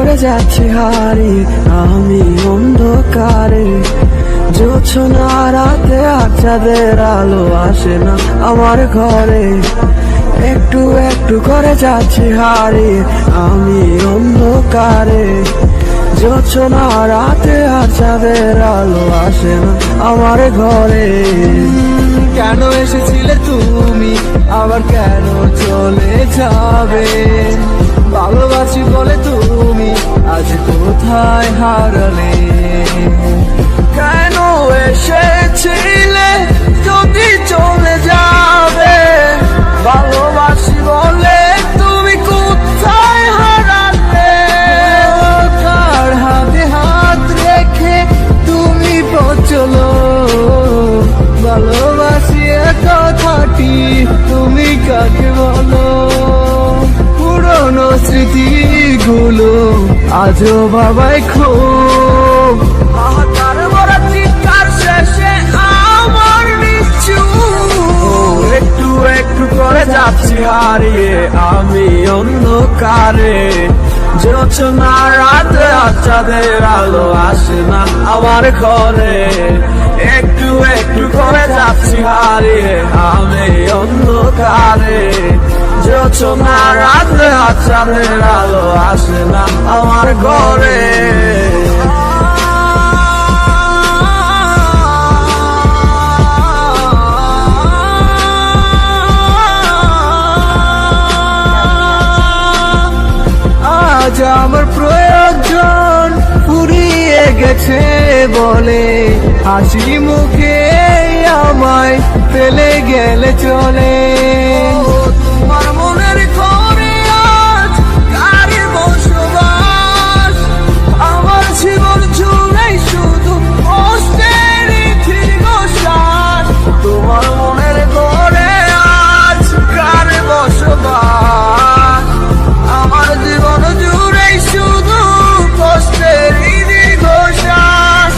করে যাচ্ছি হারিয়ে আমি অন্ধকারে। জোছনা রাতে আর চাঁদের আলো আসে না আমার ঘরে। একটু একটু করে যাচ্ছি হারিয়ে আমি অন্ধকারে। জোছনা রাতে আর চাঁদের আলো আসে না আমার ঘরে। কেন এসেছিলে তুমি, আবার কেন চলে যাবে? ভালোবাসি বলে তুমি আজ কোথায় হারালে? কেন এসেছিলে যদি চলে যাবে? ভালোবাসি বলে তুমি কোথায় হারালে? কার হাতে হাত রেখে তুমি চলো? ভালোবাসি কথাটি তুমি কাকে বলো? পুরনো স্মৃতিগুলো আজও বাবাই খুব হাহাকার ভরা চিৎকার শেষে আমার নিশ্চুপ। একটু একটু করে যাচ্ছি হারিয়ে আমি অন্ধকারে। জোছনা রাতে আর চাঁদের আলো আসে না আমার ঘরে। একটু একটু করে যাচ্ছি হারিয়ে আমি অন্ধকারে। জোছনা রাতে আর চাঁদের আলো আসে না আমার ঘরে। আজ আমার প্রয়োজন ফুরিয়ে গেছে বলে হাসি মুখে আমায় ফেলে গেলে চলে। তোমার মনের ঘরে আজ কারে বসবাস? আমার জীবন জুড়ে শুধু কষ্টের দীর্ঘশ্বাস। তোমার মনের ঘরে আজ কারে বসবাস? আমার জীবন জুড়ে শুধু কষ্টের দীর্ঘশ্বাস।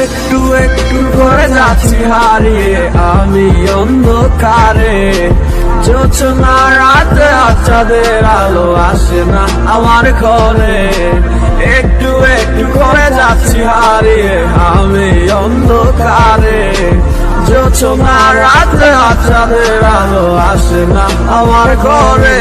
একটু একটু করে যাচ্ছি হারিয়ে আমি অন্ধকারে। জোছনা রাতে আর চাঁদের আলো আসে না আমার ঘরে। একটু একটু করে যাচ্ছি হারিয়ে আমি অন্ধকারে। জোছনা রাতে আর চাঁদের আলো আসে না আমার ঘরে।